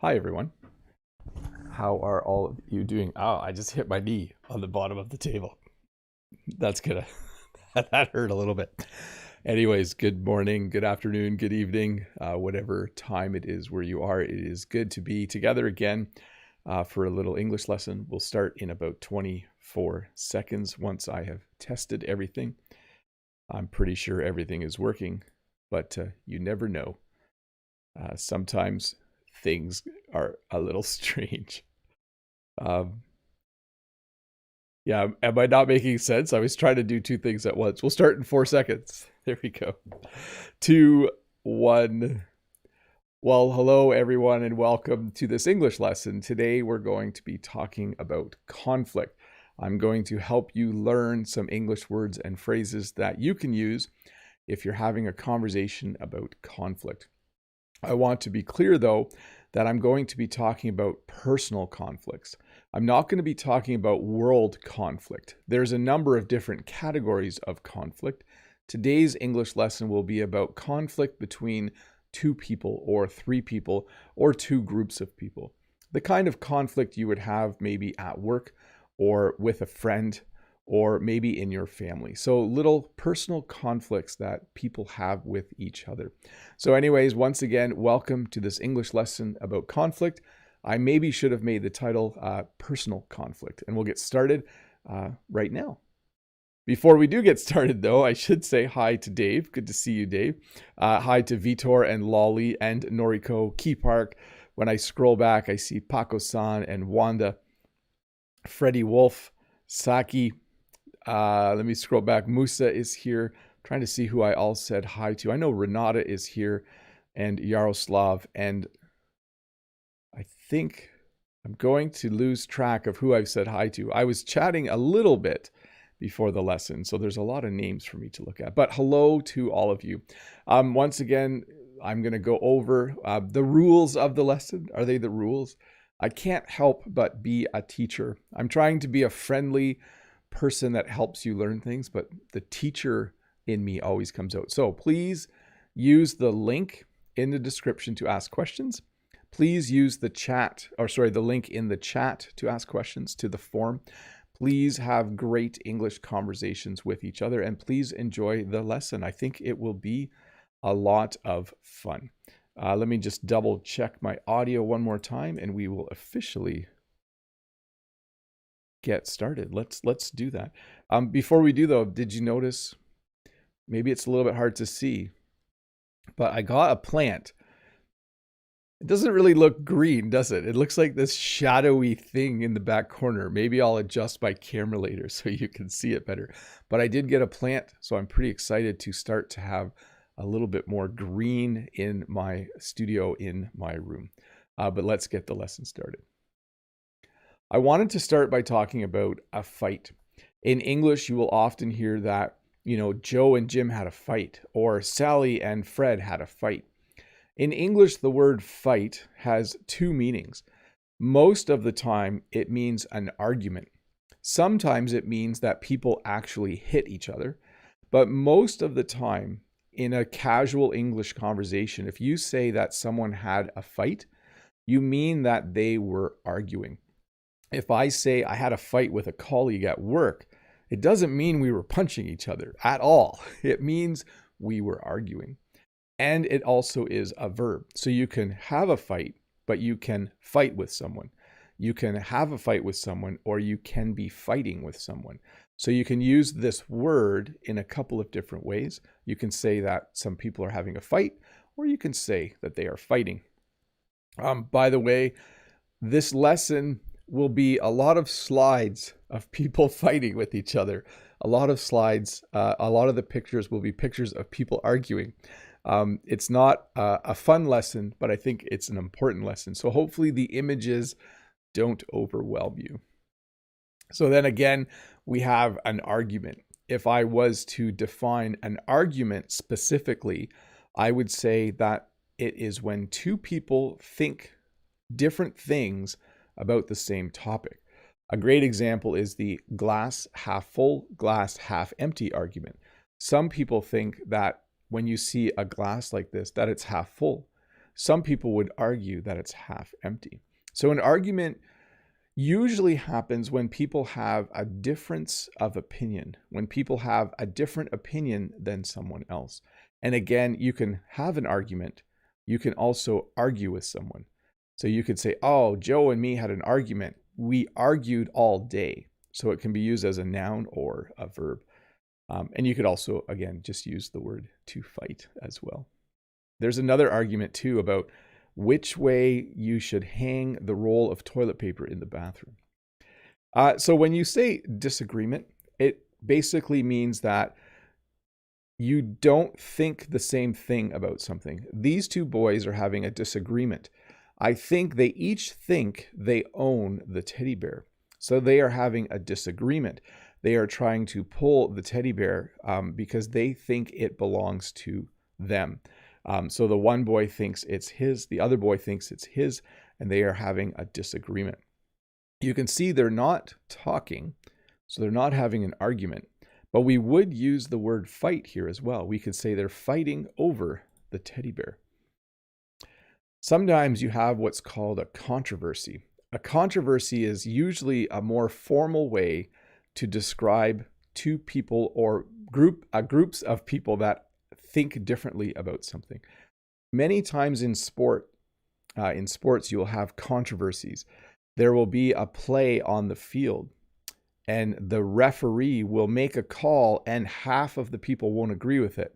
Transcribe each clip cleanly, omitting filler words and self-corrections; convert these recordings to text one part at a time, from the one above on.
Hi, everyone. How are all of you doing? Oh, I just hit my knee on the bottom of the table. That's gonna, that hurt a little bit. Anyways, good morning, good afternoon, good evening, whatever time it is where you are. It is good to be together again for a little English lesson. We'll start in about 24 seconds once I have tested everything. I'm pretty sure everything is working, but you never know. Sometimes things are a little strange. Um, yeah, am I not making sense? I was trying to do two things at once. We'll start in 4 seconds. There we go. 2, 1. Well, hello everyone and welcome to this English lesson. Today we're going to be talking about conflict. I'm going to help you learn some English words and phrases that you can use if you're having a conversation about conflict. I want to be clear though that I'm going to be talking about personal conflicts. I'm not going to be talking about world conflict. There's a number of different categories of conflict. Today's English lesson will be about conflict between two people or three people or two groups of people. The kind of conflict you would have maybe at work or with a friend or maybe in your family. So little personal conflicts that people have with each other. So anyways, once again, welcome to this English lesson about conflict. I maybe should have made the title personal conflict, and we'll get started right now. Before we do get started, though, I should say hi to Dave. Good to see you, Dave. Hi to Vitor and Lolly and Noriko, Key Park. When I scroll back, I see Paco-san and Wanda, Freddie Wolf, Saki. Let me scroll back. Musa is here. Trying to see who I all said hi to. I know Renata is here and Yaroslav, and I think I'm going to lose track of who I've said hi to. I was chatting a little bit before the lesson, so there's a lot of names for me to look at. But hello to all of you. Once again, I'm going to go over the rules of the lesson. Are they the rules? I can't help but be a teacher. I'm trying to be a friendly person that helps you learn things, but the teacher in me always comes out. So please use the link in the description to ask questions. Please use the link in the chat to ask questions to the form. Please have great English conversations with each other, and please enjoy the lesson. I think it will be a lot of fun. Let me just double check my audio one more time, and we will officially get started. Let's do that. Before we do though, did you notice? Maybe it's a little bit hard to see, but I got a plant. It doesn't really look green, does it? It looks like this shadowy thing in the back corner. Maybe I'll adjust my camera later so you can see it better. But I did get a plant, so I'm pretty excited to start to have a little bit more green in my studio, in my room. But let's get the lesson started. I wanted to start by talking about a fight. In English, you will often hear that, Joe and Jim had a fight, or Sally and Fred had a fight. In English, the word fight has two meanings. Most of the time, it means an argument. Sometimes it means that people actually hit each other. But most of the time, in a casual English conversation, if you say that someone had a fight, you mean that they were arguing. If I say I had a fight with a colleague at work, it doesn't mean we were punching each other at all. It means we were arguing. And it also is a verb. So you can have a fight, but you can fight with someone. You can have a fight with someone, or you can be fighting with someone. So you can use this word in a couple of different ways. You can say that some people are having a fight, or you can say that they are fighting. By the way, this lesson will be a lot of slides of people fighting with each other. A lot of slides, a lot of the pictures will be pictures of people arguing. It's not a fun lesson, but I think it's an important lesson. So hopefully the images don't overwhelm you. So then again, we have an argument. If I was to define an argument specifically, I would say that it is when two people think different things about the same topic. A great example is the glass half full, glass half empty argument. Some people think that when you see a glass like this, that it's half full. Some people would argue that it's half empty. So an argument usually happens when people have a difference of opinion, when people have a different opinion than someone else. And again, you can have an argument. You can also argue with someone. So you could say, oh, Joe and me had an argument. We argued all day. So it can be used as a noun or a verb. And you could also, again, just use the word to fight as well. There's another argument too about which way you should hang the roll of toilet paper in the bathroom. So when you say disagreement, it basically means that you don't think the same thing about something. These two boys are having a disagreement. I think they each think they own the teddy bear. So they are having a disagreement. They are trying to pull the teddy bear because they think it belongs to them. So the one boy thinks it's his, the other boy thinks it's his, and they are having a disagreement. You can see they're not talking, so they're not having an argument, but we would use the word fight here as well. We could say they're fighting over the teddy bear. Sometimes you have what's called a controversy. A controversy is usually a more formal way to describe two people or groups of people that think differently about something. Many times in sports, you'll have controversies. There will be a play on the field, and the referee will make a call, and half of the people won't agree with it.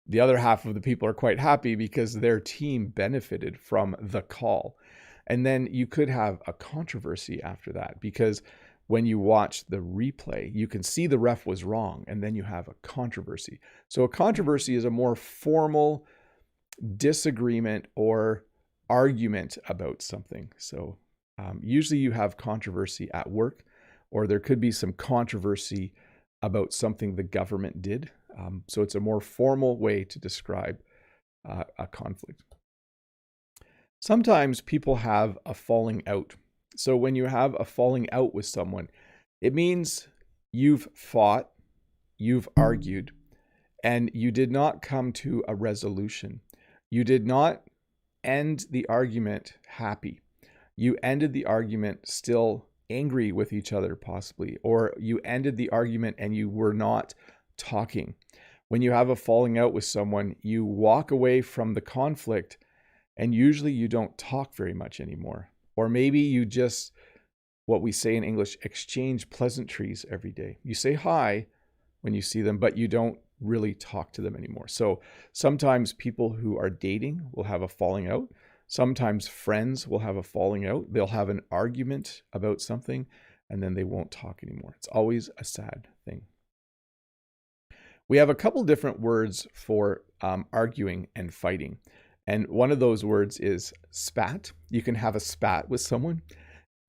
The other half of the people are quite happy because their team benefited from the call. And then you could have a controversy after that, because when you watch the replay, you can see the ref was wrong, and then you have a controversy. So a controversy is a more formal disagreement or argument about something. So usually you have controversy at work, or there could be some controversy about something the government did. So it's a more formal way to describe a conflict. Sometimes people have a falling out. So when you have a falling out with someone, it means you've fought, you've argued, and you did not come to a resolution. You did not end the argument happy. You ended the argument still angry with each other, possibly, or you ended the argument and you were not talking. When you have a falling out with someone, you walk away from the conflict, and usually you don't talk very much anymore. Or maybe you just, what we say in English, exchange pleasantries every day. You say hi when you see them, but you don't really talk to them anymore. So sometimes people who are dating will have a falling out. Sometimes friends will have a falling out. They'll have an argument about something, and then they won't talk anymore. It's always a sad thing. We have a couple different words for arguing and fighting. And one of those words is spat. You can have a spat with someone.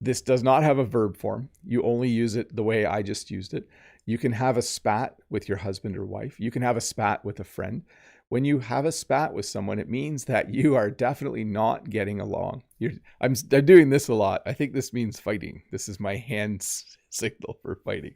This does not have a verb form. You only use it the way I just used it. You can have a spat with your husband or wife. You can have a spat with a friend. When you have a spat with someone, it means that you are definitely not getting along. I'm doing this a lot. I think this means fighting. This is my hand signal for fighting.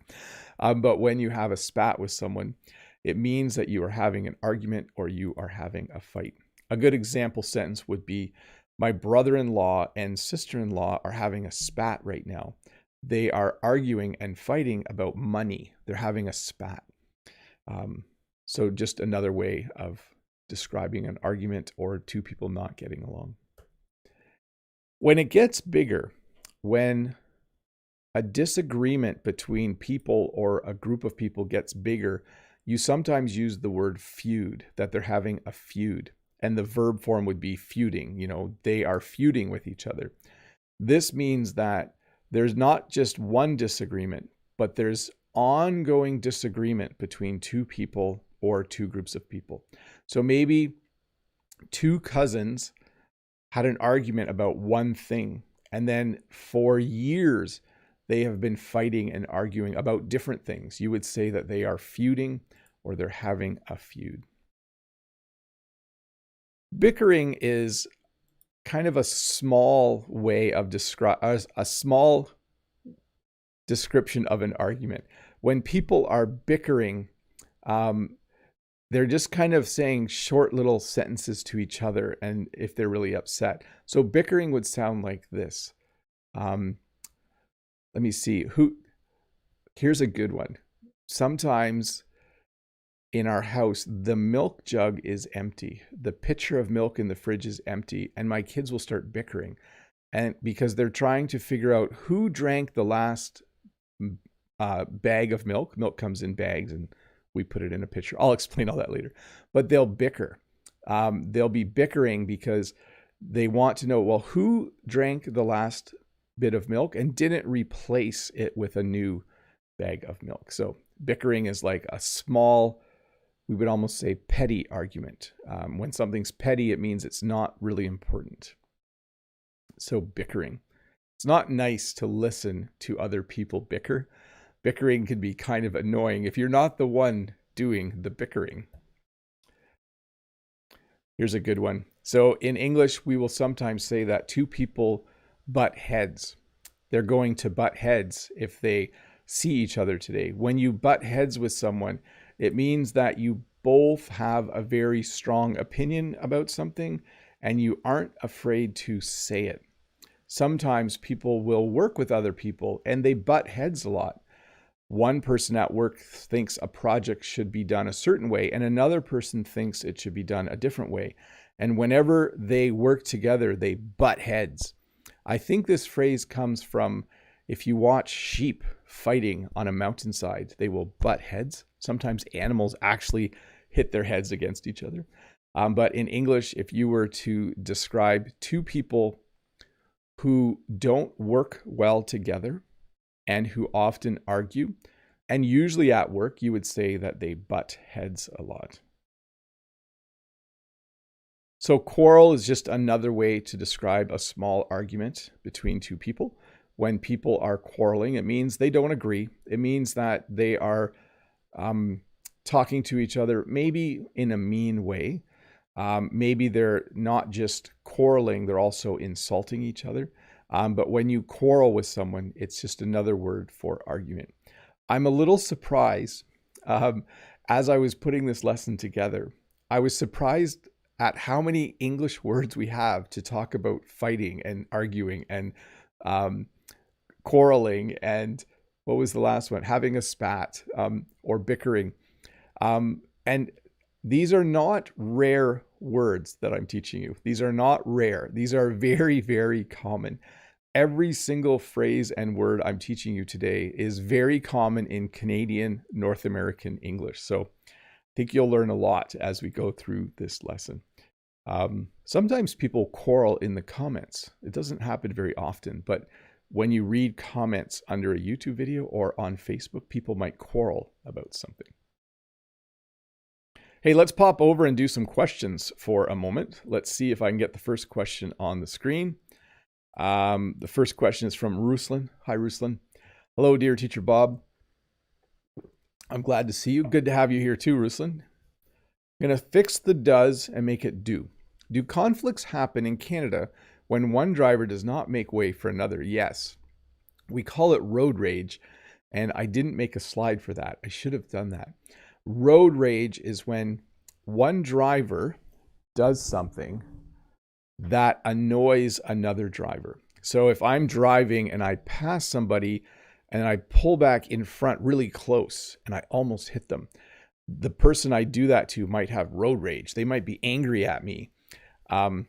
But when you have a spat with someone, it means that you are having an argument or you are having a fight. A good example sentence would be, my brother-in-law and sister-in-law are having a spat right now. They are arguing and fighting about money. They're having a spat. So just another way of describing an argument or two people not getting along. When it gets bigger, when a disagreement between people or a group of people gets bigger, you sometimes use the word feud, that they're having a feud. And the verb form would be feuding. You know, they are feuding with each other. This means that there's not just one disagreement, but there's ongoing disagreement between two people or two groups of people. So maybe two cousins had an argument about one thing, and then for years they have been fighting and arguing about different things. You would say that they are feuding or they're having a feud. Bickering is kind of a small way of a small description of an argument. When people are bickering, they're just kind of saying short little sentences to each other, and if they're really upset. So bickering would sound like this. Let me see. Here's a good one. Sometimes in our house, the milk jug is empty. The pitcher of milk in the fridge is empty, and my kids will start bickering. And because they're trying to figure out who drank the last bag of milk. Milk comes in bags and we put it in a pitcher. I'll explain all that later. But they'll bicker. They'll be bickering because they want to know, well, who drank the last bit of milk and didn't replace it with a new bag of milk. So bickering is like a small, we would almost say petty argument. When something's petty, it means it's not really important. So bickering. It's not nice to listen to other people bicker. Bickering can be kind of annoying if you're not the one doing the bickering. Here's a good one. So in English, we will sometimes say that two people butt heads. They're going to butt heads if they see each other today. When you butt heads with someone, it means that you both have a very strong opinion about something and you aren't afraid to say it. Sometimes people will work with other people and they butt heads a lot. One person at work thinks a project should be done a certain way and another person thinks it should be done a different way. And whenever they work together, they butt heads. I think this phrase comes from if you watch sheep fighting on a mountainside, they will butt heads. Sometimes animals actually hit their heads against each other. But in English, if you were to describe two people who don't work well together and who often argue, and usually at work, you would say that they butt heads a lot. So quarrel is just another way to describe a small argument between two people. When people are quarreling, it means they don't agree. It means that they are talking to each other, maybe in a mean way. Maybe they're not just quarreling, they're also insulting each other. But when you quarrel with someone, it's just another word for argument. I'm a little surprised, as I was putting this lesson together, I was surprised at how many English words we have to talk about fighting and arguing and quarreling and what was the last one? Having a spat or bickering. And these are not rare words that I'm teaching you. These are not rare. These are very, very common. Every single phrase and word I'm teaching you today is very common in Canadian, North American English. So I think you'll learn a lot as we go through this lesson. Sometimes people quarrel in the comments. It doesn't happen very often, but when you read comments under a YouTube video or on Facebook, people might quarrel about something. Hey, let's pop over and do some questions for a moment. Let's see if I can get the first question on the screen. The first question is from Ruslan. Hi, Ruslan. Hello, dear teacher Bob. I'm glad to see you. Good to have you here too, Ruslan. I'm going to fix the does and make it do. Do conflicts happen in Canada when one driver does not make way for another? Yes. We call it road rage, and I didn't make a slide for that. I should have done that. Road rage is when one driver does something that annoys another driver. So if I'm driving and I pass somebody and I pull back in front really close and I almost hit them, the person I do that to might have road rage. They might be angry at me. And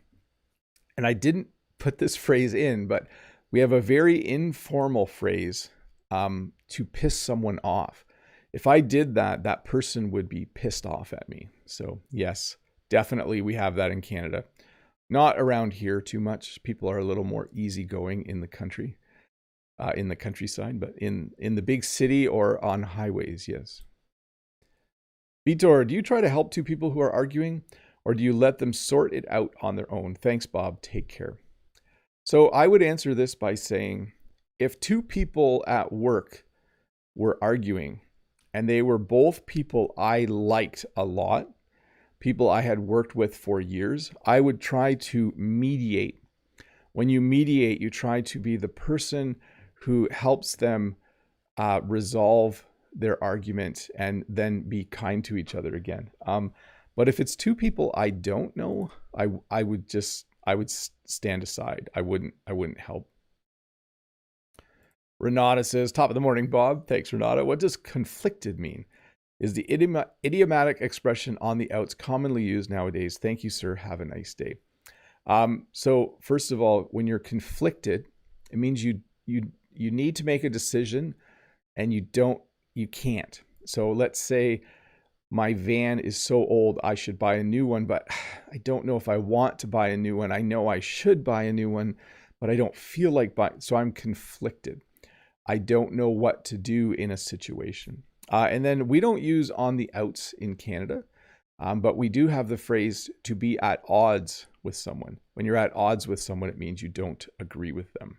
I didn't put this phrase in, but we have a very informal phrase to piss someone off. If I did that, that person would be pissed off at me. So yes, definitely we have that in Canada. Not around here too much. People are a little more easygoing in the country, in the countryside, but in the big city or on highways, yes. Vitor, do you try to help two people who are arguing, or do you let them sort it out on their own? Thanks, Bob. Take care. So I would answer this by saying, if two people at work were arguing and they were both people I liked a lot, people I had worked with for years, I would try to mediate. When you mediate, you try to be the person who helps them resolve their argument and then be kind to each other again. But if it's two people I don't know, I would stand aside. I wouldn't help. Renata says, top of the morning, Bob. Thanks, Renata. What does conflicted mean? Is the idiomatic expression on the outs commonly used nowadays? Thank you, sir. Have a nice day. So first of all, when you're conflicted, it means you need to make a decision and you can't. So let's say my van is so old, I should buy a new one, but I don't know if I want to buy a new one. I know I should buy a new one, but I don't feel like buying. So I'm conflicted. I don't know what to do in a situation. And then we don't use on the outs in Canada, but we do have the phrase to be at odds with someone. When you're at odds with someone, it means you don't agree with them.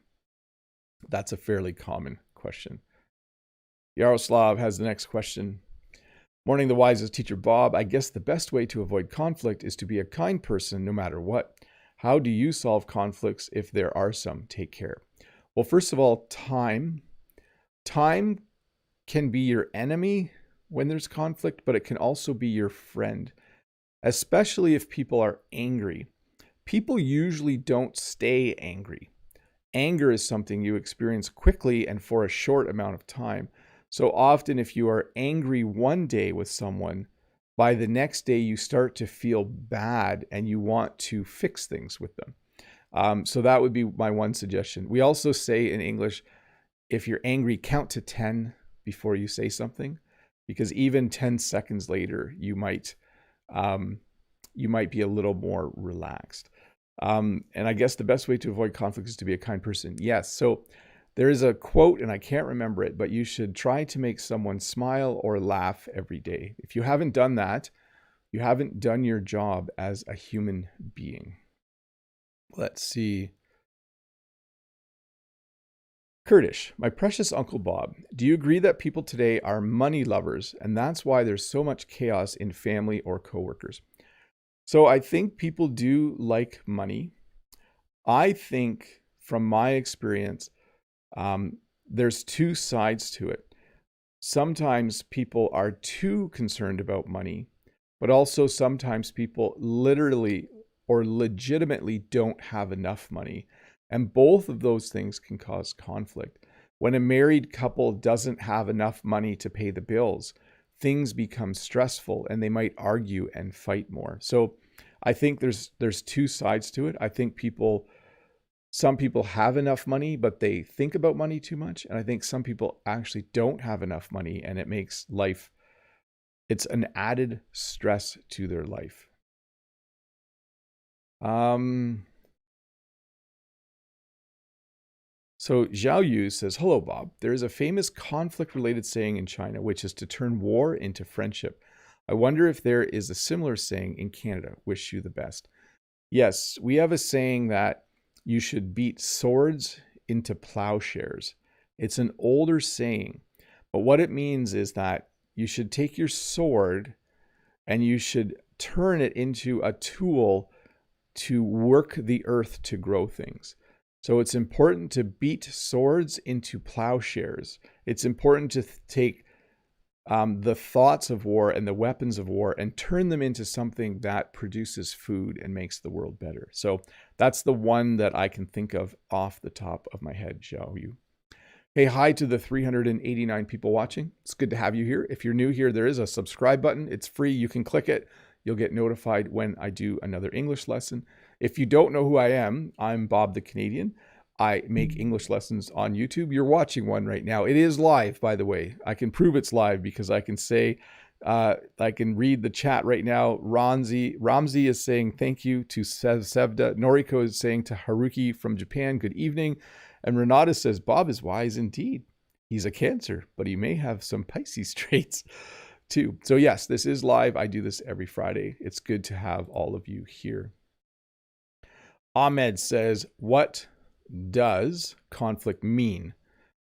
That's a fairly common question. Yaroslav has the next question. Morning, the wisest teacher, Bob. I guess the best way to avoid conflict is to be a kind person no matter what. How do you solve conflicts if there are some? Take care. Well, first of all, time can be your enemy when there's conflict, but it can also be your friend, especially if people are angry. People usually don't stay angry. Anger is something you experience quickly and for a short amount of time. So often if you are angry one day with someone, by the next day you start to feel bad and you want to fix things with them. So that would be my one suggestion. We also say in English, if you're angry, count to 10 before you say something, because even 10 seconds later, you might be a little more relaxed. And I guess the best way to avoid conflict is to be a kind person. Yes. So there is a quote, and I can't remember it, but you should try to make someone smile or laugh every day. If you haven't done that, you haven't done your job as a human being. Let's see. Childish, my precious Uncle Bob, do you agree that people today are money lovers and that's why there's so much chaos in family or coworkers? So I think people do like money. I think from my experience, there's two sides to it. Sometimes people are too concerned about money, but also sometimes people literally or legitimately don't have enough money. And both of those things can cause conflict. When a married couple doesn't have enough money to pay the bills, things become stressful and they might argue and fight more. So I think there's two sides to it. I think some people have enough money, but they think about money too much. And I think some people actually don't have enough money and it makes life, it's an added stress to their life. So Zhao Yu says, hello, Bob. There is a famous conflict-related saying in China, which is to turn war into friendship. I wonder if there is a similar saying in Canada. Wish you the best. Yes, we have a saying that you should beat swords into plowshares. It's an older saying, but what it means is that you should take your sword and you should turn it into a tool to work the earth to grow things. So it's important to beat swords into plowshares. It's important to take the thoughts of war and the weapons of war and turn them into something that produces food and makes the world better. So that's the one that I can think of off the top of my head, Zhao Yu. Hey, hi to the 389 people watching. It's good to have you here. If you're new here, there is a subscribe button. It's free. You can click it. You'll get notified when I do another English lesson. If you don't know who I am, I'm Bob the Canadian. I make English lessons on YouTube. You're watching one right now. It is live, by the way. I can prove it's live because I can say, I can read the chat right now. Ramzi is saying thank you to Sevda. Noriko is saying to Haruki from Japan, good evening. And Renata says, Bob is wise indeed. He's a Cancer, but he may have some Pisces traits too. So yes, this is live. I do this every Friday. It's good to have all of you here. Ahmed says, what does conflict mean?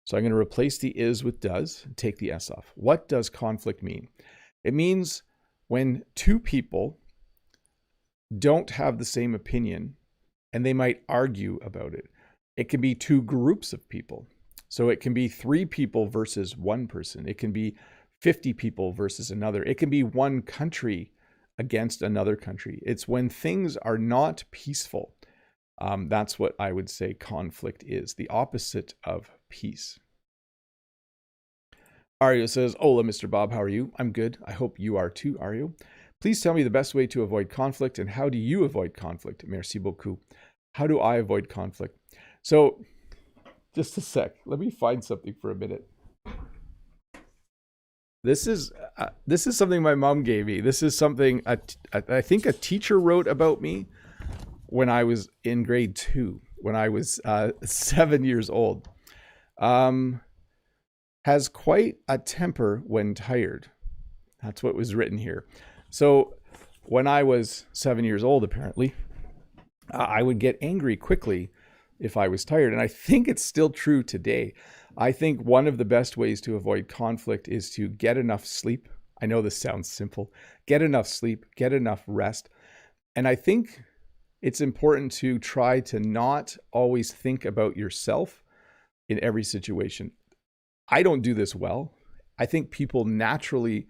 So I'm going to replace the is with does and take the S off. What does conflict mean? It means when two people don't have the same opinion and they might argue about it. It can be two groups of people. So it can be 3 people versus 1 person. It can be 50 people versus another. It can be one country against another country. It's when things are not peaceful. That's what I would say conflict is, the opposite of peace. Ario says, "Hola, Mr. Bob, how are you? I'm good. I hope you are too, Ario. Please tell me the best way to avoid conflict and how do you avoid conflict? Merci beaucoup." How do I avoid conflict? So, just a sec. Let me find something for a minute. This is something my mom gave me. This is something I think a teacher wrote about me when I was in grade 2, when I was 7 years old. Has quite a temper when tired. That's what was written here. So when I was 7 years old, apparently, I would get angry quickly if I was tired. And I think it's still true today. I think one of the best ways to avoid conflict is to get enough sleep. I know this sounds simple. Get enough sleep, get enough rest. And I think it's important to try to not always think about yourself in every situation. I don't do this well. I think people naturally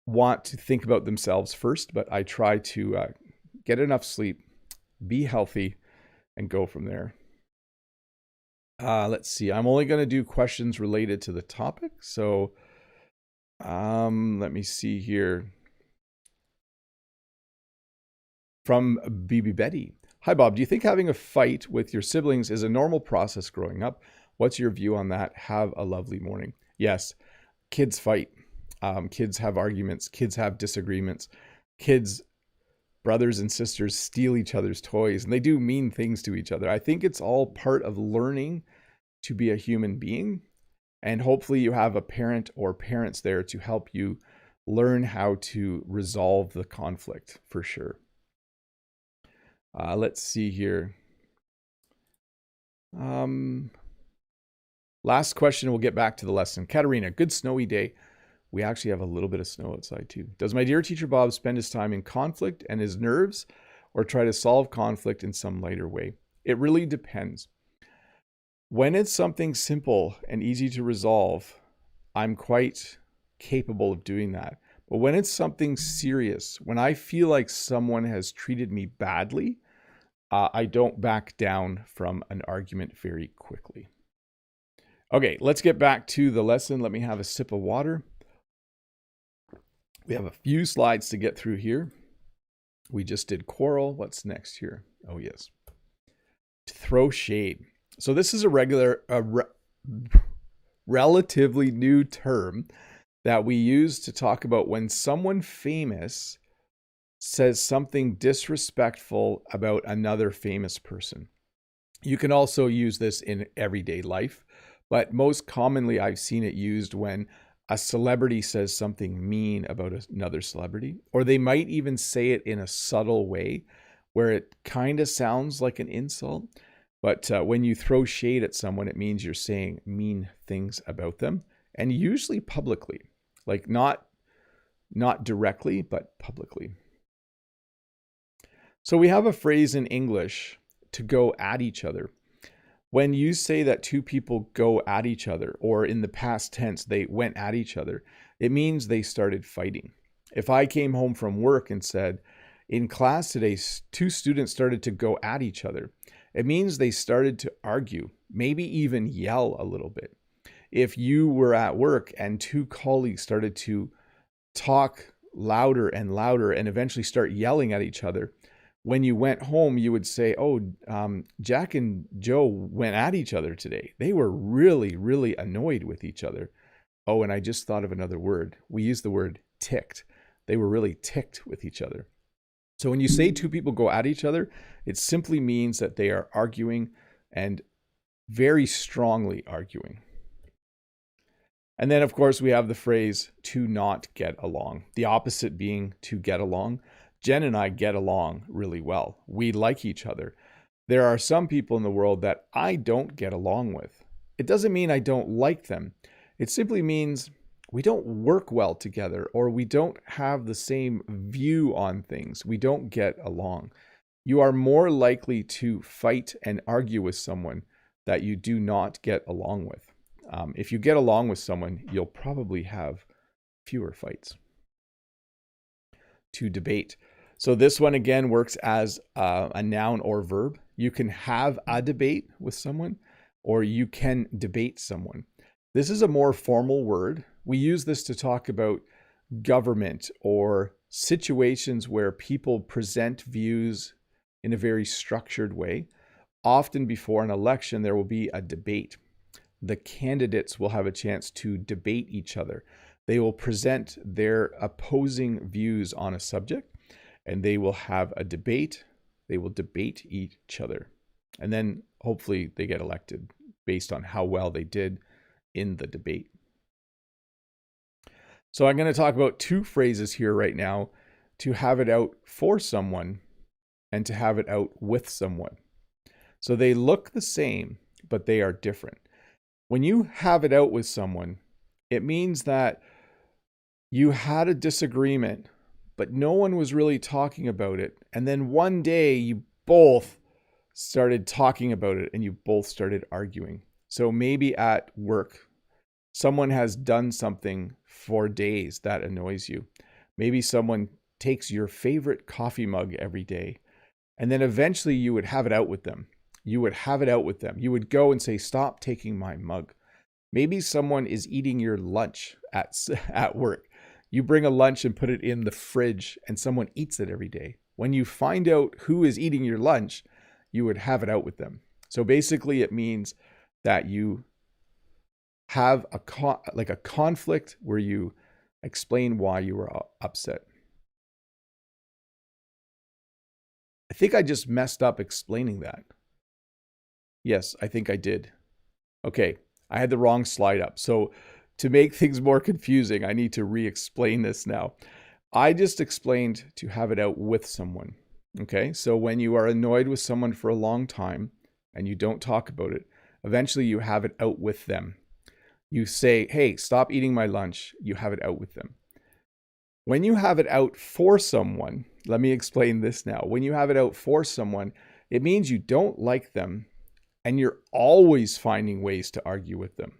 want to think about themselves first, but I try to get enough sleep, be healthy, and go from there. Let's see. I'm only going to do questions related to the topic. So let me see here. From BB Betty. "Hi, Bob. Do you think having a fight with your siblings is a normal process growing up? What's your view on that? Have a lovely morning." Yes, kids fight. Kids have arguments. Kids have disagreements. Kids, brothers and sisters, steal each other's toys, and they do mean things to each other. I think it's all part of learning to be a human being. And hopefully you have a parent or parents there to help you learn how to resolve the conflict for sure. Let's see here. Last question, we'll get back to the lesson. Katerina, "Good snowy day." We actually have a little bit of snow outside too. "Does my dear teacher Bob spend his time in conflict and his nerves or try to solve conflict in some lighter way?" It really depends. When it's something simple and easy to resolve, I'm quite capable of doing that. But when it's something serious, when I feel like someone has treated me badly, I don't back down from an argument very quickly. Okay, let's get back to the lesson. Let me have a sip of water. We have a few slides to get through here. We just did quarrel. What's next here? Oh, yes. To throw shade. So this is a relatively new term that we use to talk about when someone famous says something disrespectful about another famous person. You can also use this in everyday life, but most commonly I've seen it used when a celebrity says something mean about another celebrity, or they might even say it in a subtle way where it kind of sounds like an insult. But when you throw shade at someone, it means you're saying mean things about them, and usually publicly, like not directly, but publicly. So we have a phrase in English, to go at each other. When you say that two people go at each other, or in the past tense, they went at each other, it means they started fighting. If I came home from work and said, "In class today, two students started to go at each other," it means they started to argue, maybe even yell a little bit. If you were at work and two colleagues started to talk louder and louder and eventually start yelling at each other, when you went home, you would say, "Oh, Jack and Joe went at each other today. They were really, really annoyed with each other." Oh, and I just thought of another word. We use the word ticked. They were really ticked with each other. So when you say two people go at each other, it simply means that they are arguing, and very strongly arguing. And then, of course, we have the phrase to not get along, the opposite being to get along. Jen and I get along really well. We like each other. There are some people in the world that I don't get along with. It doesn't mean I don't like them. It simply means we don't work well together, or we don't have the same view on things. We don't get along. You are more likely to fight and argue with someone that you do not get along with. If you get along with someone, you'll probably have fewer fights. To debate. So this one again works as a noun or verb. You can have a debate with someone, or you can debate someone. This is a more formal word. We use this to talk about government or situations where people present views in a very structured way. Often before an election, there will be a debate. The candidates will have a chance to debate each other. They will present their opposing views on a subject, and they will have a debate. They will debate each other. And then hopefully they get elected based on how well they did in the debate. So I'm going to talk about two phrases here right now: to have it out for someone and to have it out with someone. So they look the same, but they are different. When you have it out with someone, it means that you had a disagreement, but no one was really talking about it. And then one day you both started talking about it and you both started arguing. So maybe at work, someone has done something for days that annoys you. Maybe someone takes your favorite coffee mug every day, and then eventually you would have it out with them. You would have it out with them. You would go and say, "Stop taking my mug." Maybe someone is eating your lunch at work. You bring a lunch and put it in the fridge, and someone eats it every day. When you find out who is eating your lunch, you would have it out with them. So basically it means that you have a conflict where you explain why you were upset. I think I just messed up explaining that. Yes, I think I did. Okay, I had the wrong slide up. So to make things more confusing, I need to re-explain this now. I just explained to have it out with someone. Okay, so when you are annoyed with someone for a long time and you don't talk about it, eventually you have it out with them. You say, "Hey, stop eating my lunch." You have it out with them. When you have it out for someone, let me explain this now. When you have it out for someone, it means you don't like them and you're always finding ways to argue with them.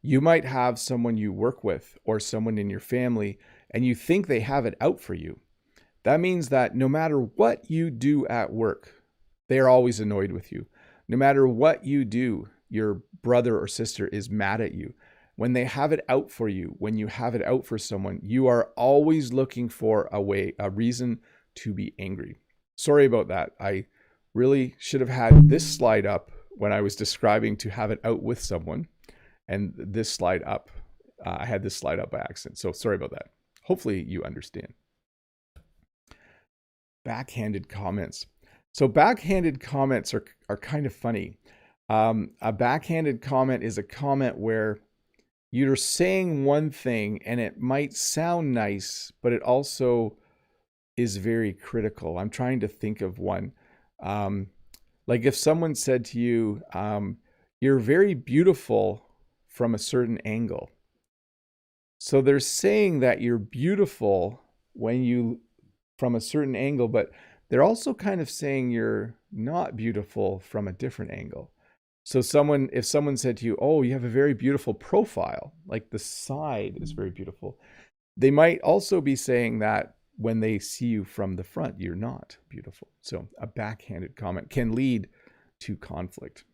You might have someone you work with or someone in your family, and you think they have it out for you. That means that no matter what you do at work, they are always annoyed with you. No matter what you do, your brother or sister is mad at you. When they have it out for you, when you have it out for someone, you are always looking for a reason to be angry. Sorry about that. I really should have had this slide up when I was describing to have it out with someone, and this slide up. I had this slide up by accident, so sorry about that. Hopefully you understand. Backhanded comments. So backhanded comments are kind of funny. A backhanded comment is a comment where you're saying one thing and it might sound nice, but it also is very critical. I'm trying to think of one. Like if someone said to you, "You're very beautiful from a certain angle." So they're saying that you're beautiful from a certain angle, but they're also kind of saying you're not beautiful from a different angle. So if someone said to you, "Oh, you have a very beautiful profile," like the side is very beautiful, they might also be saying that when they see you from the front, you're not beautiful. So a backhanded comment can lead to conflict.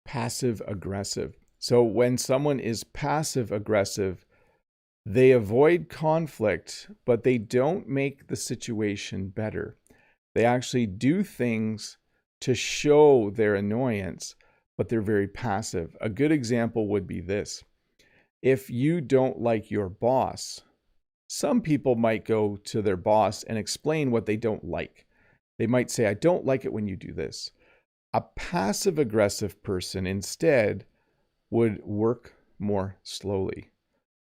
Passive aggressive. So when someone is passive aggressive, they avoid conflict, but they don't make the situation better. They actually do things to show their annoyance, but they're very passive. A good example would be this. If you don't like your boss, some people might go to their boss and explain what they don't like. They might say, "I don't like it when you do this." A passive aggressive person instead would work more slowly.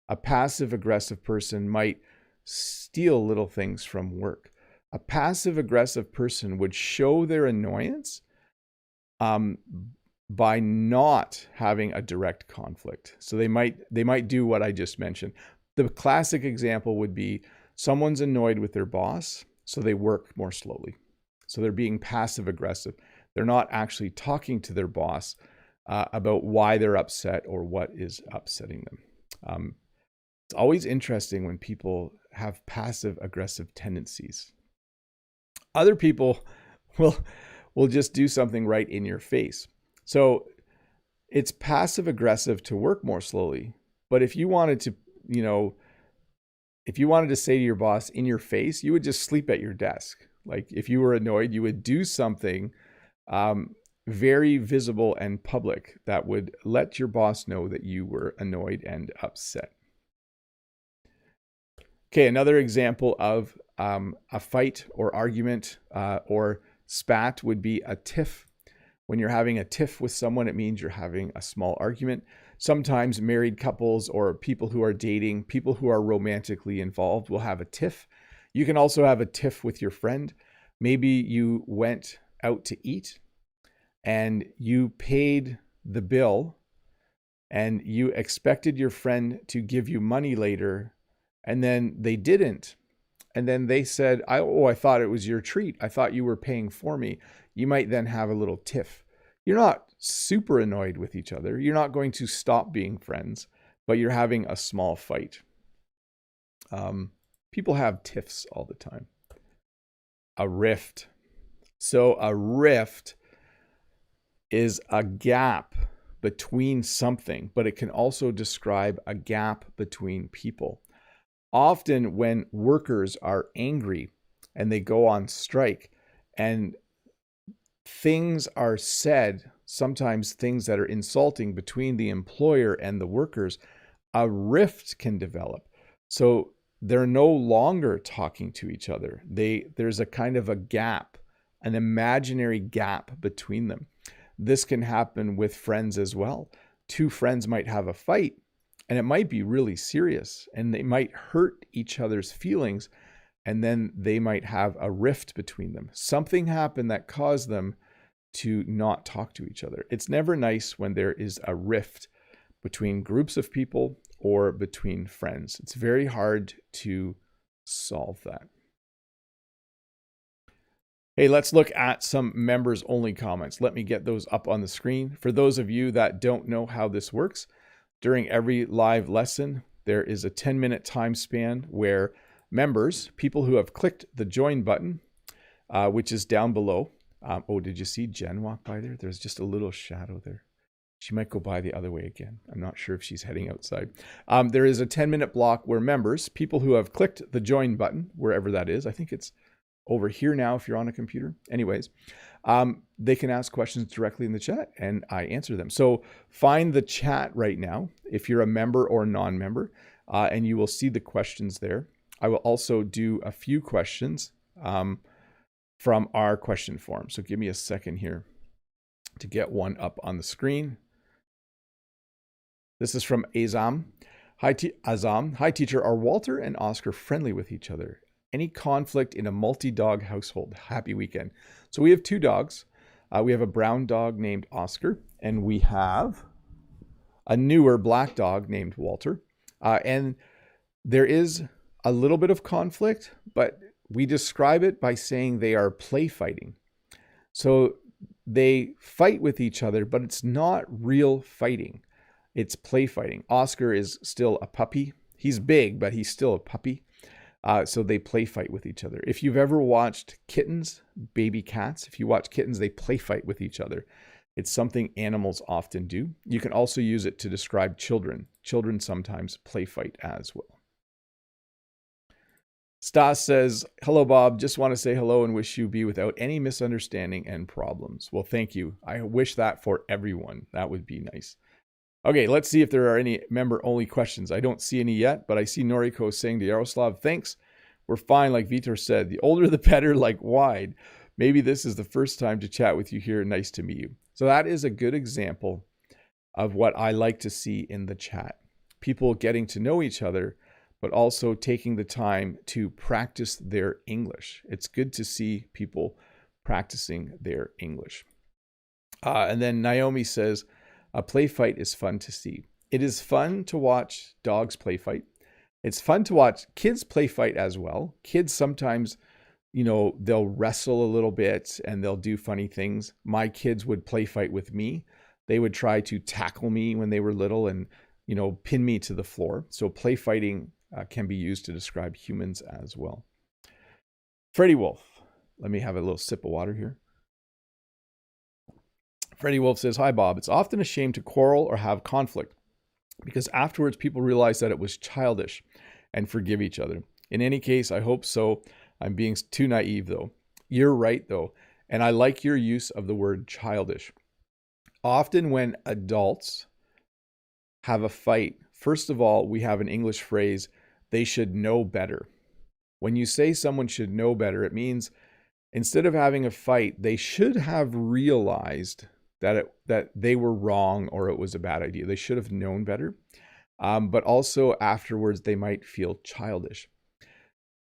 A passive aggressive person might steal little things from work. A passive aggressive person would show their annoyance by not having a direct conflict. So they might do what I just mentioned. The classic example would be someone's annoyed with their boss, so they work more slowly. So they're being passive aggressive. They're not actually talking to their boss about why they're upset or what is upsetting them. It's always interesting when people have passive aggressive tendencies. Other people will just do something right in your face. So it's passive aggressive to work more slowly. But if you wanted to, if you wanted to say to your boss in your face, you would just sleep at your desk. Like if you were annoyed, you would do something very visible and public that would let your boss know that you were annoyed and upset. Okay, another example of a fight or argument or spat would be a tiff. When you're having a tiff with someone, it means you're having a small argument. Sometimes married couples or people who are dating, people who are romantically involved will have a tiff. You can also have a tiff with your friend. Maybe you went out to eat and you paid the bill and you expected your friend to give you money later, and then they didn't. And then they said, I thought it was your treat. I thought you were paying for me. You might then have a little tiff. You're not super annoyed with each other. You're not going to stop being friends, but you're having a small fight. People have tiffs all the time. A rift. So a rift is a gap between something, but it can also describe a gap between people. Often when workers are angry and they go on strike and things are said, sometimes things that are insulting between the employer and the workers, a rift can develop. So they're no longer talking to each other. There's a kind of a gap, an imaginary gap between them. This can happen with friends as well. Two friends might have a fight, and it might be really serious, and they might hurt each other's feelings, and then they might have a rift between them. Something happened that caused them to not talk to each other. It's never nice when there is a rift between groups of people or between friends. It's very hard to solve that. Hey, let's look at some members only comments. Let me get those up on the screen. For those of you that don't know how this works, during every live lesson, there is a 10-minute time span where members, people who have clicked the join button, which is down below. Oh, did you see Jen walk by there? There's just a little shadow there. She might go by the other way again. I'm not sure if she's heading outside. There is a 10-minute block where members, people who have clicked the join button, wherever that is, I think it's over here now if you're on a computer. Anyways, they can ask questions directly in the chat and I answer them. So find the chat right now if you're a member or non-member, and you will see the questions there. I will also do a few questions from our question form. So give me a second here to get one up on the screen. This is from Azam. Azam. Hi, teacher. Are Walter and Oscar friendly with each other? Any conflict in a multi-dog household? Happy weekend. So we have two dogs. We have a brown dog named Oscar, and we have a newer black dog named Walter. And there is a little bit of conflict, but we describe it by saying they are play fighting. So they fight with each other, but it's not real fighting. It's play fighting. Oscar is still a puppy. He's big, but he's still a puppy. So they play fight with each other. If you've ever watched kittens, baby cats, if you watch kittens, they play fight with each other. It's something animals often do. You can also use it to describe children. Children sometimes play fight as well. Stas says, hello, Bob. Just want to say hello and wish you be without any misunderstanding and problems. Well, thank you. I wish that for everyone. That would be nice. Okay, let's see if there are any member-only questions. I don't see any yet, but I see Noriko saying to Yaroslav, thanks. We're fine, like Vitor said. The older the better, like wide. Maybe this is the first time to chat with you here. Nice to meet you. So that is a good example of what I like to see in the chat. People getting to know each other, but also taking the time to practice their English. It's good to see people practicing their English. And then Naomi says, a play fight is fun to see. It is fun to watch dogs play fight. It's fun to watch kids play fight as well. Kids sometimes, they'll wrestle a little bit and they'll do funny things. My kids would play fight with me. They would try to tackle me when they were little and pin me to the floor. So play fighting can be used to describe humans as well. Freddie Wolf. Let me have a little sip of water here. Freddie Wolf says, "Hi, Bob. It's often a shame to quarrel or have conflict because afterwards people realize that it was childish and forgive each other. In any case, I hope so. I'm being too naive, though." You're right, though. And I like your use of the word childish. Often when adults have a fight, first of all, we have an English phrase, they should know better. When you say someone should know better, it means instead of having a fight, they should have realized that they were wrong or it was a bad idea. They should have known better. But also afterwards, they might feel childish.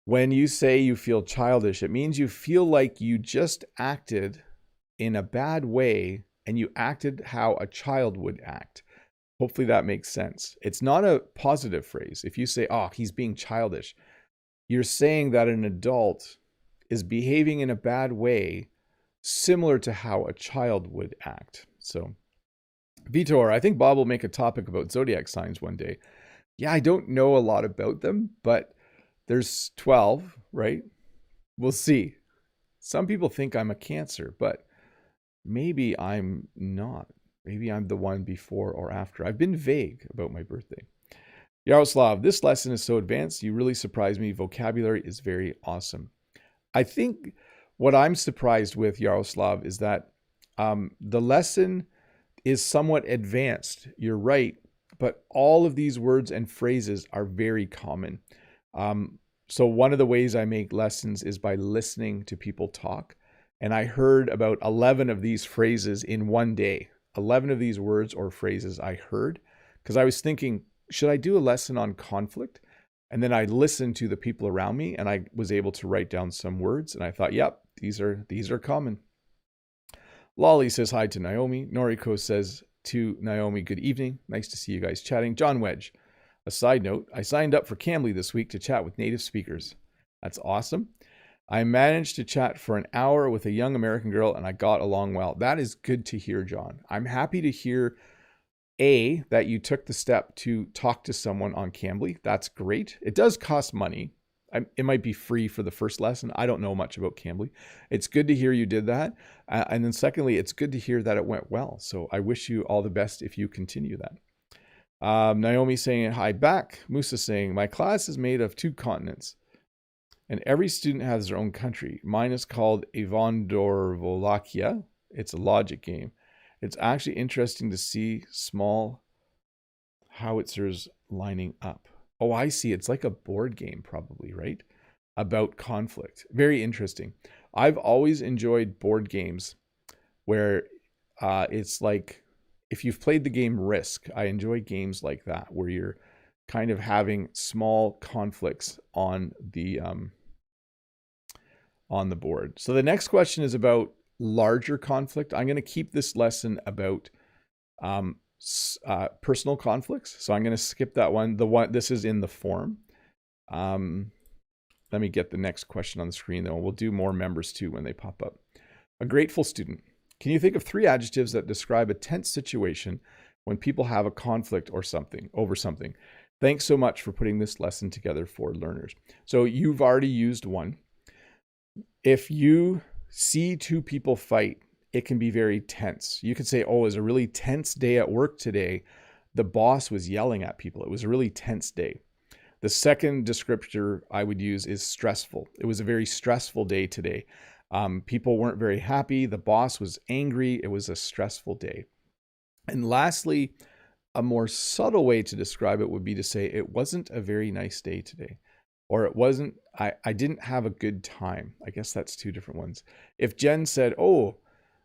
When you say you feel childish, it means you feel like you just acted in a bad way and you acted how a child would act. Hopefully that makes sense. It's not a positive phrase. If you say, "Oh, he's being childish," you're saying that an adult is behaving in a bad way, similar to how a child would act. So, Vitor, I think Bob will make a topic about zodiac signs one day. Yeah, I don't know a lot about them, but there's 12, right? We'll see. Some people think I'm a Cancer, but maybe I'm not. Maybe I'm the one before or after. I've been vague about my birthday. Yaroslav, this lesson is so advanced. You really surprised me. Vocabulary is very awesome. I think what I'm surprised with, Yaroslav, is that the lesson is somewhat advanced. You're right, but all of these words and phrases are very common. So one of the ways I make lessons is by listening to people talk. And I heard about 11 of these phrases in one day. 11 of these words or phrases I heard because I was thinking, should I do a lesson on conflict? And then I listened to the people around me and I was able to write down some words. And I thought, yep, these are common. Lolly says hi to Naomi. Noriko says to Naomi, good evening. Nice to see you guys chatting. John Wedge. A side note, I signed up for Cambly this week to chat with native speakers. That's awesome. I managed to chat for an hour with a young American girl and I got along well. That is good to hear, John. I'm happy to hear, that you took the step to talk to someone on Cambly. That's great. It does cost money. It might be free for the first lesson. I don't know much about Cambly. It's good to hear you did that. And then secondly, it's good to hear that it went well. So I wish you all the best if you continue that. Naomi saying hi back. Musa saying, my class is made of 2 continents and every student has their own country. Mine is called Evandorvolakia. It's a logic game. It's actually interesting to see small howitzers lining up. Oh, I see. It's like a board game probably, right? About conflict. Very interesting. I've always enjoyed board games where it's like, if you've played the game Risk, I enjoy games like that where you're kind of having small conflicts on the board. So the next question is about larger conflict. I'm going to keep this lesson about personal conflicts. So I'm going to skip that one. This is in the form. Let me get the next question on the screen though. We'll do more members too when they pop up. A grateful student. Can you think of 3 adjectives that describe a tense situation when people have a conflict or over something? Thanks so much for putting this lesson together for learners. So you've already used one. If you see 2 people fight, it can be very tense. You could say, oh, it was a really tense day at work today. The boss was yelling at people. It was a really tense day. The second descriptor I would use is stressful. It was a very stressful day today. People weren't very happy. The boss was angry. It was a stressful day. And lastly, a more subtle way to describe it would be to say it wasn't a very nice day today. Or it wasn't, I didn't have a good time. I guess that's 2 different ones. If Jen said, oh,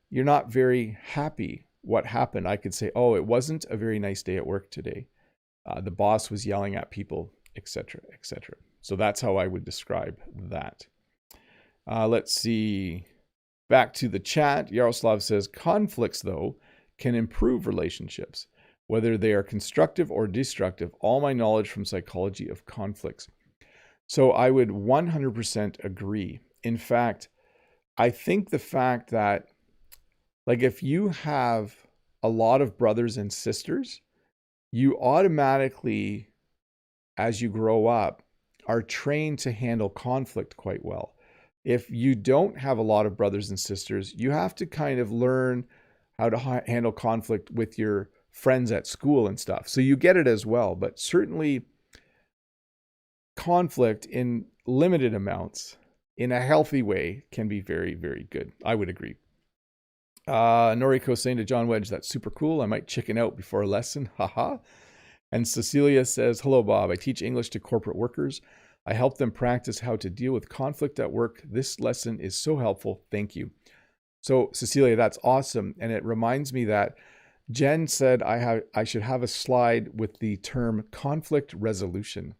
you're not very happy, what happened? I could say, oh, it wasn't a very nice day at work today. The boss was yelling at people, etc., etc. So that's how I would describe that. Let's see. Back to the chat. Yaroslav says, conflicts, though, can improve relationships, whether they are constructive or destructive. All my knowledge from psychology of conflicts. So I would 100% agree. In fact, I think the fact that, like, if you have a lot of brothers and sisters, you automatically, as you grow up, are trained to handle conflict quite well. If you don't have a lot of brothers and sisters, you have to kind of learn how to handle conflict with your friends at school and stuff. So you get it as well, but certainly conflict in limited amounts in a healthy way can be very, very good. I would agree. Noriko saying to John Wedge, that's super cool. I might chicken out before a lesson. Haha. And Cecilia says, hello, Bob. I teach English to corporate workers. I help them practice how to deal with conflict at work. This lesson is so helpful. Thank you. So, Cecilia, that's awesome. And it reminds me that Jen said I should have a slide with the term conflict resolution.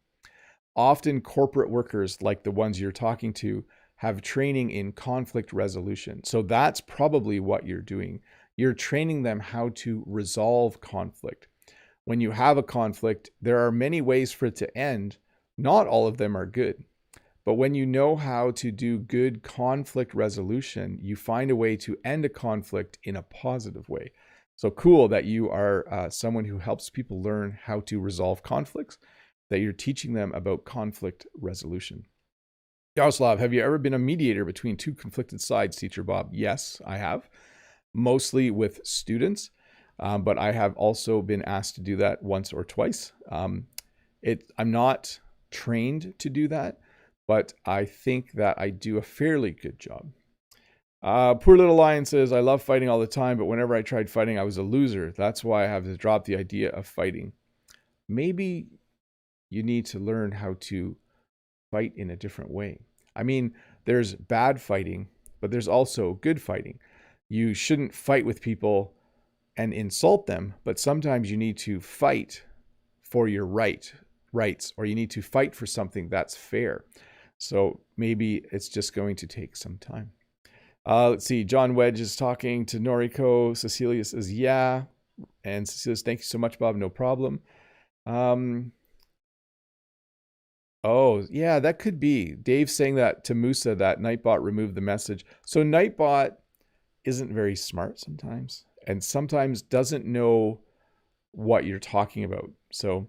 Often corporate workers, like the ones you're talking to, have training in conflict resolution. So that's probably what you're doing. You're training them how to resolve conflict. When you have a conflict, there are many ways for it to end. Not all of them are good. But when you know how to do good conflict resolution, you find a way to end a conflict in a positive way. So cool that you are someone who helps people learn how to resolve conflicts, that you're teaching them about conflict resolution. Yaroslav, have you ever been a mediator between two conflicted sides, Teacher Bob? Yes, I have. Mostly with students, but I have also been asked to do that once or twice. I'm not trained to do that, but I think that I do a fairly good job. Poor Little Lion says, I love fighting all the time, but whenever I tried fighting, I was a loser. That's why I have to drop the idea of fighting. Maybe you need to learn how to fight in a different way. I mean, there's bad fighting, but there's also good fighting. You shouldn't fight with people and insult them, but sometimes you need to fight for your rights, or you need to fight for something that's fair. So maybe it's just going to take some time. Let's see. John Wedge is talking to Noriko. Cecilia says, yeah. And Cecilia says, thank you so much, Bob. No problem. Oh, yeah, that could be. Dave saying that to Musa, that Nightbot removed the message. So Nightbot isn't very smart sometimes, and sometimes doesn't know what you're talking about. So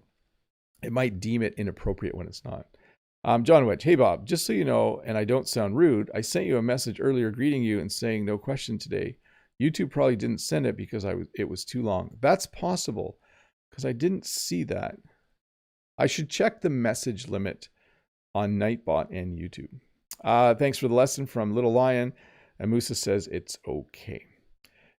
it might deem it inappropriate when it's not. John Wedge, hey Bob, just so you know, and I don't sound rude, I sent you a message earlier greeting you and saying no question today. YouTube probably didn't send it because it was too long. That's possible, because I didn't see that. I should check the message limit on Nightbot and YouTube. Thanks for the lesson from Little Lion. And Musa says it's okay.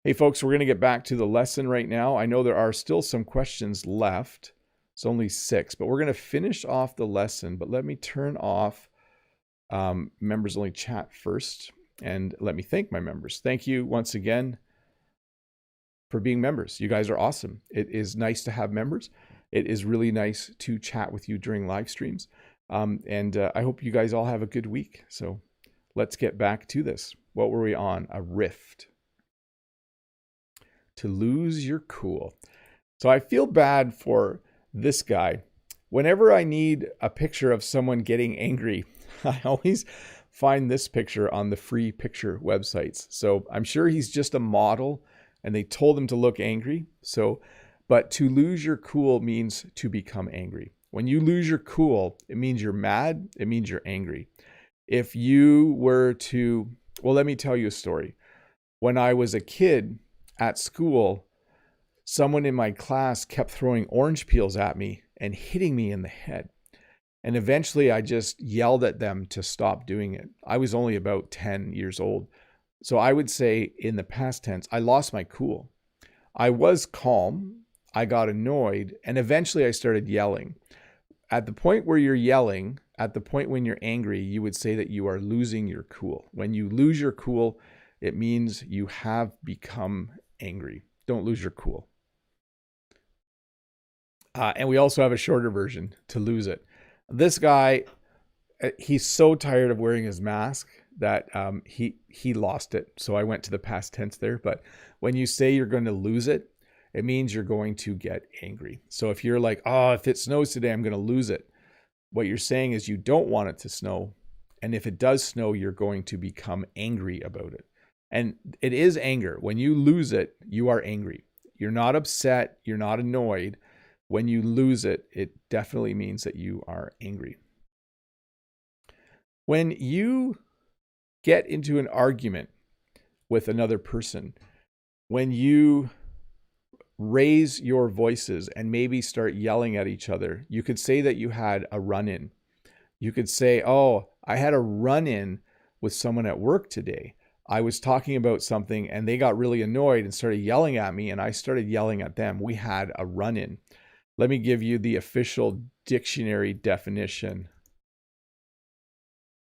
Hey folks, we're going to get back to the lesson right now. I know there are still some questions left. It's only 6, but we're going to finish off the lesson. But let me turn off members only chat first. And let me thank my members. Thank you once again for being members. You guys are awesome. It is nice to have members. It is really nice to chat with you during live streams. And I hope you guys all have a good week. So let's get back to this. What were we on? A rift. To lose your cool. So I feel bad for this guy. Whenever I need a picture of someone getting angry, I always find this picture on the free picture websites. So I'm sure he's just a model and they told him to look angry. But to lose your cool means to become angry. When you lose your cool, it means you're mad. It means you're angry. If you were to, well, let me tell you a story. When I was a kid at school, someone in my class kept throwing orange peels at me and hitting me in the head. And eventually I just yelled at them to stop doing it. I was only about 10 years old. So I would say in the past tense, I lost my cool. I was calm. I got annoyed, and eventually I started yelling. At the point where you're yelling, at the point when you're angry, you would say that you are losing your cool. When you lose your cool, it means you have become angry. Don't lose your cool. And we also have a shorter version, to lose it. This guy, he's so tired of wearing his mask that he lost it. So I went to the past tense there. But when you say you're going to lose it, it means you're going to get angry. So if you're like, oh, if it snows today, I'm going to lose it. What you're saying is you don't want it to snow. And if it does snow, you're going to become angry about it. And it is anger. When you lose it, you are angry. You're not upset. You're not annoyed. When you lose it, it definitely means that you are angry. When you get into an argument with another person, when you raise your voices and maybe start yelling at each other, you could say that you had a run-in. You could say, oh, I had a run-in with someone at work today. I was talking about something and they got really annoyed and started yelling at me, and I started yelling at them. We had a run-in. Let me give you the official dictionary definition.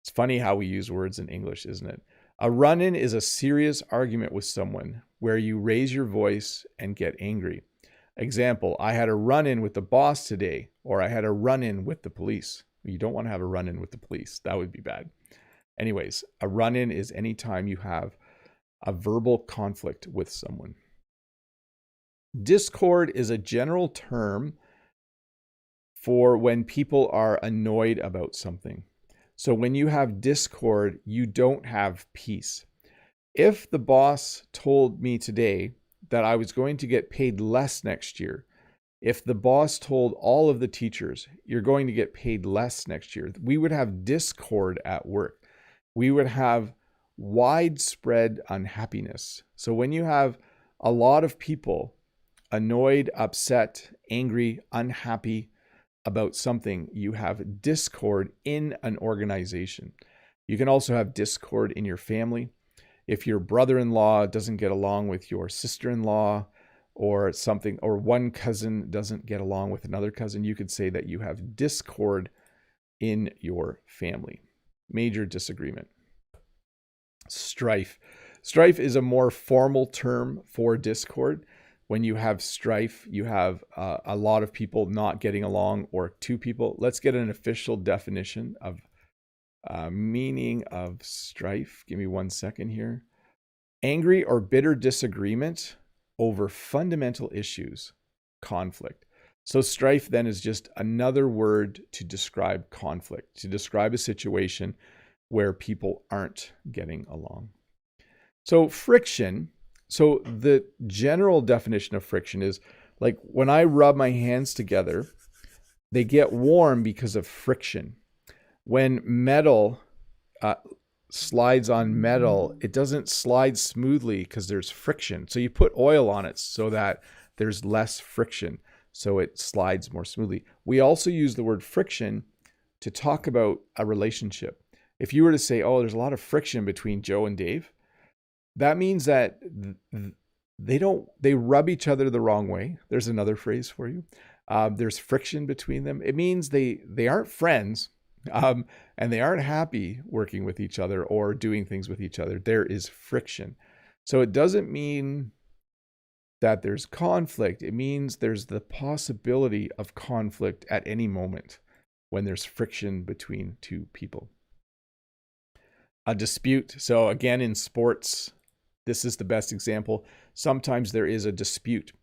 It's funny how we use words in English, isn't it? A run-in is a serious argument with someone where you raise your voice and get angry. Example, I had a run-in with the boss today, or I had a run-in with the police. You don't want to have a run-in with the police. That would be bad. Anyways, a run-in is any time you have a verbal conflict with someone. Discord is a general term for when people are annoyed about something. So when you have discord, you don't have peace. If the boss told me today that I was going to get paid less next year, if the boss told all of the teachers, you're going to get paid less next year, we would have discord at work. We would have widespread unhappiness. So when you have a lot of people annoyed, upset, angry, unhappy about something, you have discord in an organization. You can also have discord in your family. If your brother-in-law doesn't get along with your sister-in-law, or something, or one cousin doesn't get along with another cousin, you could say that you have discord in your family. Major disagreement. Strife. Strife is a more formal term for discord. When you have strife, you have a lot of people not getting along, or two people. Let's get an official definition of meaning of strife. Give me 1 second here. Angry or bitter disagreement over fundamental issues, conflict. So strife then is just another word to describe conflict, to describe a situation where people aren't getting along. So friction. So the general definition of friction is like when I rub my hands together, they get warm because of friction. When metal slides on metal, it doesn't slide smoothly because there's friction. So you put oil on it so that there's less friction, so it slides more smoothly. We also use the word friction to talk about a relationship. If you were to say, oh, there's a lot of friction between Joe and Dave, that means that they rub each other the wrong way. There's another phrase for you. There's friction between them. It means they aren't friends, and they aren't happy working with each other or doing things with each other. There is friction. So it doesn't mean that there's conflict. It means there's the possibility of conflict at any moment when there's friction between two people. A dispute. So again, in sports, this is the best example. Sometimes there is a dispute.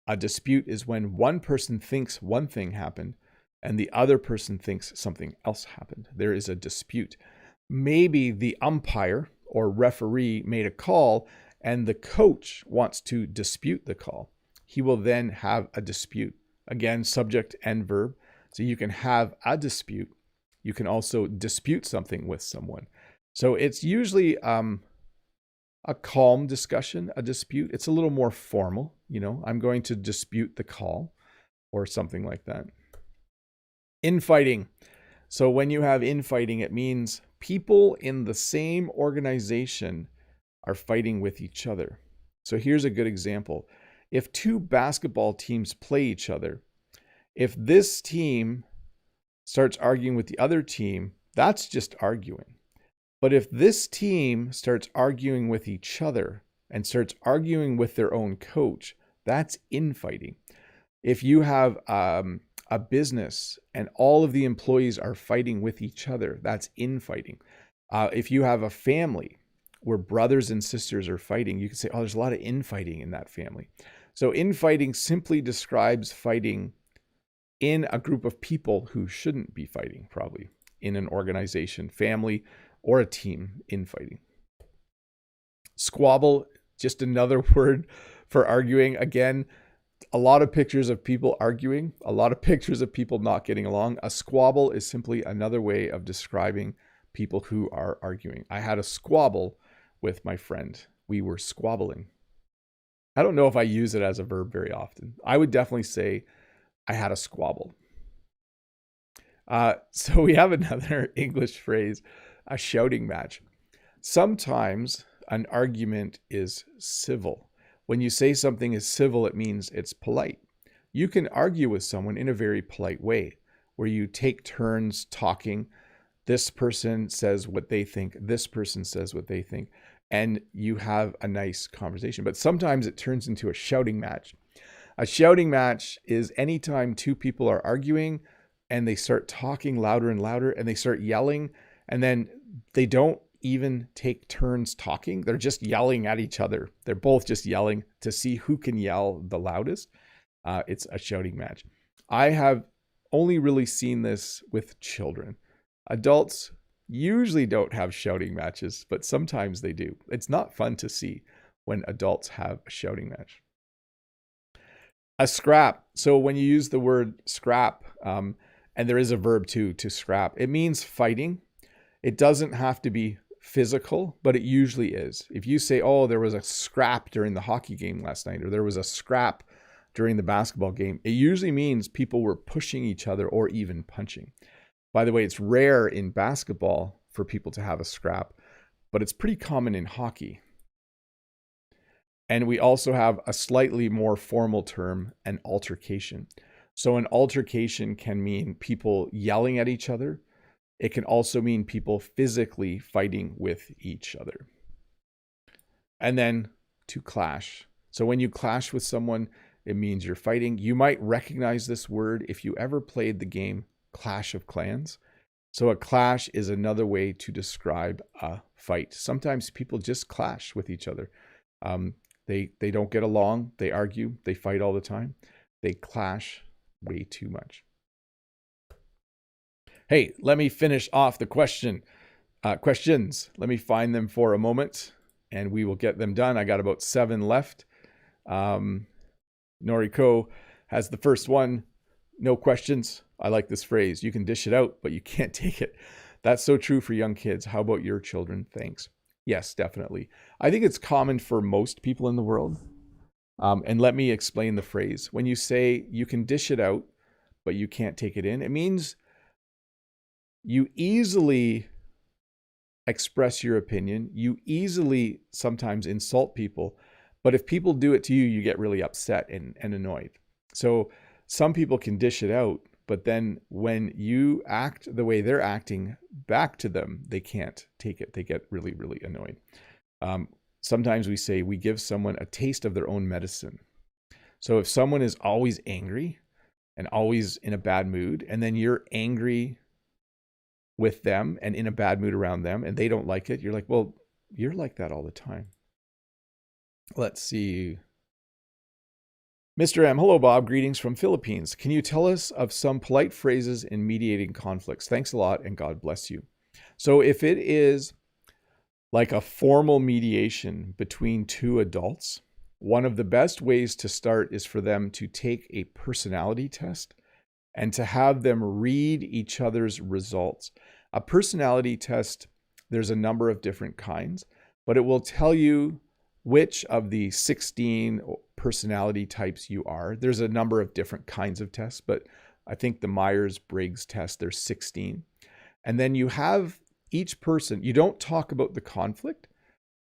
A dispute is when one person thinks one thing happened and the other person thinks something else happened. There is a dispute. Maybe the umpire or referee made a call and the coach wants to dispute the call. He will then have a dispute. Again, subject and verb. So you can have a dispute. You can also dispute something with someone. So it's usually a calm discussion, a dispute. It's a little more formal. You know, I'm going to dispute the call or something like that. Infighting. So when you have infighting, it means people in the same organization are fighting with each other. So here's a good example. If two basketball teams play each other, if this team starts arguing with the other team, that's just arguing. But if this team starts arguing with each other and starts arguing with their own coach, that's infighting. If you have a business and all of the employees are fighting with each other, that's infighting. If you have a family where brothers and sisters are fighting, you can say, oh, there's a lot of infighting in that family. So infighting simply describes fighting in a group of people who shouldn't be fighting, probably in an organization, family, or a team. Infighting. Squabble, just another word for arguing. Again, A lot of pictures of people arguing, a lot of pictures of people not getting along. A squabble is simply another way of describing people who are arguing. I had a squabble with my friend. We were squabbling. I don't know if I use it as a verb very often. I would definitely say I had a squabble. So we have another English phrase, a shouting match. Sometimes an argument is civil. When you say something is civil, it means it's polite. You can argue with someone in a very polite way, where you take turns talking. This person says what they think, this person says what they think, and you have a nice conversation. But sometimes it turns into a shouting match. A shouting match is anytime two people are arguing and they start talking louder and louder and they start yelling, and then they don't even take turns talking. They're just yelling at each other. They're both just yelling to see who can yell the loudest. It's a shouting match. I have only really seen this with children. Adults usually don't have shouting matches, but sometimes they do. It's not fun to see when adults have a shouting match. A scrap. So when you use the word scrap, and there is a verb too, to scrap, it means fighting. It doesn't have to be physical, but it usually is. If you say, oh, there was a scrap during the hockey game last night, or there was a scrap during the basketball game, it usually means people were pushing each other or even punching. By the way, it's rare in basketball for people to have a scrap, but it's pretty common in hockey. And we also have a slightly more formal term, an altercation. So an altercation can mean people yelling at each other. It can also mean people physically fighting with each other. And then to clash. So when you clash with someone, it means you're fighting. You might recognize this word if you ever played the game Clash of Clans. So a clash is another way to describe a fight. Sometimes people just clash with each other. They don't get along. They argue. They fight all the time. They clash way too much. Hey, let me finish off the questions. Let me find them for a moment, and we will get them done. I got about 7 left. Noriko has the first one. No questions. I like this phrase. You can dish it out, but you can't take it. That's so true for young kids. How about your children? Thanks. Yes, definitely. I think it's common for most people in the world. And let me explain the phrase. When you say you can dish it out, but you can't take it in, it means you easily express your opinion. You easily sometimes insult people. But if people do it to you, you get really upset and annoyed. So some people can dish it out, but then when you act the way they're acting back to them, they can't take it. They get really, really annoyed. Sometimes we say we give someone a taste of their own medicine. So if someone is always angry and always in a bad mood, and then you're angry with them and in a bad mood around them, and they don't like it, you're like, well, you're like that all the time. Let's see. Mr. M, hello, Bob. Greetings from Philippines. Can you tell us of some polite phrases in mediating conflicts? Thanks a lot, and God bless you. So if it is like a formal mediation between two adults, one of the best ways to start is for them to take a personality test and to have them read each other's results. A personality test, there's a number of different kinds, but it will tell you which of the 16 personality types you are. There's a number of different kinds of tests, but I think the Myers-Briggs test, there's 16. And then you have each person, you don't talk about the conflict,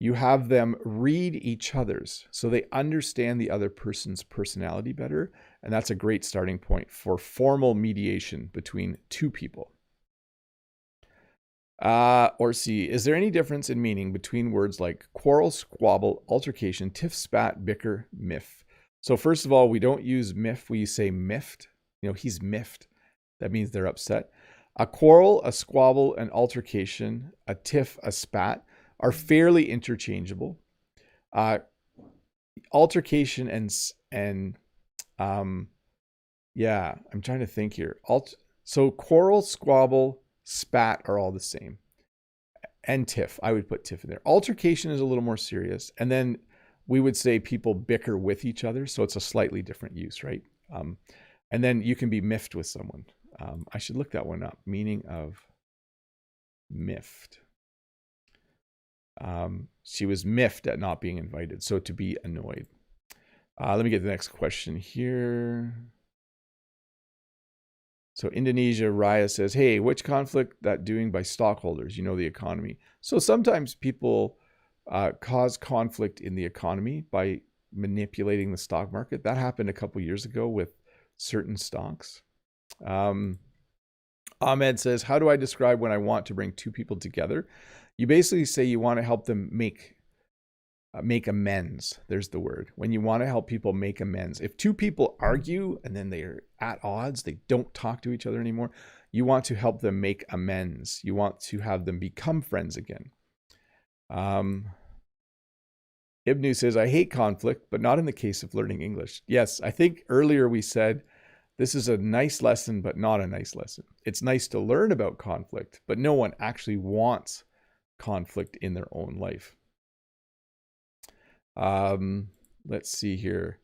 you have them read each other's so they understand the other person's personality better. And that's a great starting point for formal mediation between two people. Or C, is there any difference in meaning between words like quarrel, squabble, altercation, tiff, spat, bicker, miff? So first of all, we don't use miff, we say miffed. You know, he's miffed. That means they're upset. A quarrel, a squabble, an altercation, a tiff, a spat are fairly interchangeable. Altercation and yeah, I'm trying to think here. So quarrel, squabble, spat are all the same. And tiff, I would put tiff in there. Altercation is a little more serious. And then we would say people bicker with each other. So it's a slightly different use, right? And then you can be miffed with someone. I should look that one up. Meaning of miffed. She was miffed at not being invited. So to be annoyed. Let me get the next question here. So Indonesia, Raya says, hey, which conflict that doing by stockholders? You know, the economy. So sometimes people cause conflict in the economy by manipulating the stock market. That happened a couple years ago with certain stocks. Ahmed says, how do I describe when I want to bring two people together? You basically say you want to help them make amends. There's the word. When you want to help people make amends. If two people argue and then they're at odds, they don't talk to each other anymore, you want to help them make amends. You want to have them become friends again. Ibnu says, I hate conflict, but not in the case of learning English. Yes, I think earlier we said this is a nice lesson, but not a nice lesson. It's nice to learn about conflict, but no one actually wants conflict in their own life. Let's see here.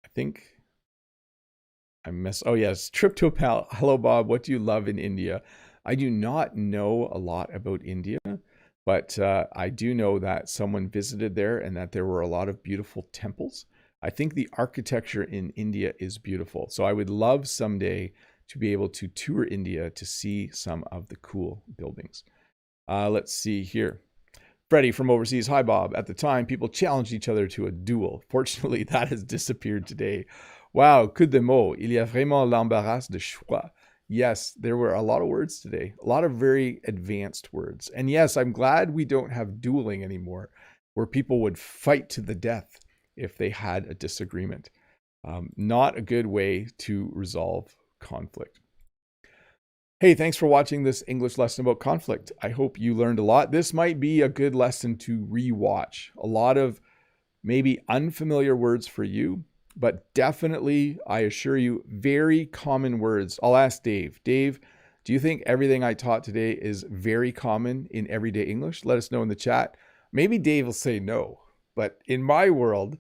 I think I missed. Oh yes, trip to a pal. Hello, Bob. What do you love in India? I do not know a lot about India, but I do know that someone visited there and that there were a lot of beautiful temples. I think the architecture in India is beautiful. So I would love someday to be able to tour India to see some of the cool buildings. Let's see here. Freddie from overseas. Hi, Bob. At the time, people challenged each other to a duel. Fortunately, that has disappeared today. Wow, coup de mots. Il y a vraiment l'embarras de choix. Yes, there were a lot of words today. A lot of very advanced words. And yes, I'm glad we don't have dueling anymore, where people would fight to the death if they had a disagreement. Not a good way to resolve conflict. Hey, thanks for watching this English lesson about conflict. I hope you learned a lot. This might be a good lesson to rewatch. A lot of maybe unfamiliar words for you, but definitely, I assure you, very common words. I'll ask Dave. Dave, do you think everything I taught today is very common in everyday English? Let us know in the chat. Maybe Dave will say no, but in my world,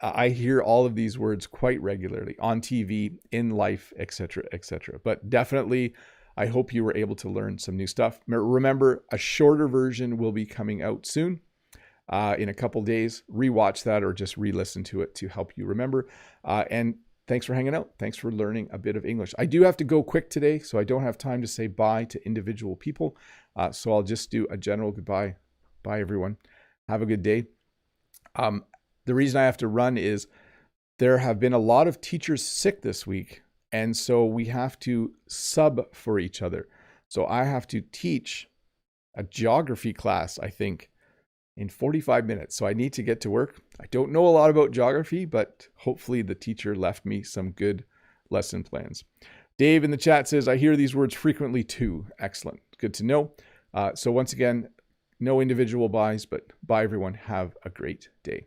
I hear all of these words quite regularly on TV, in life, etc., etc. But definitely, I hope you were able to learn some new stuff. Remember, a shorter version will be coming out soon in a couple days. Rewatch that or just re-listen to it to help you remember. And thanks for hanging out. Thanks for learning a bit of English. I do have to go quick today, so I don't have time to say bye to individual people. So I'll just do a general goodbye. Bye, everyone. Have a good day. The reason I have to run is there have been a lot of teachers sick this week, and so we have to sub for each other. So I have to teach a geography class, I think, in 45 minutes. So I need to get to work. I don't know a lot about geography, but hopefully the teacher left me some good lesson plans. Dave in the chat says, I hear these words frequently too. Excellent. Good to know. So once again, no individual buys, but bye everyone. Have a great day.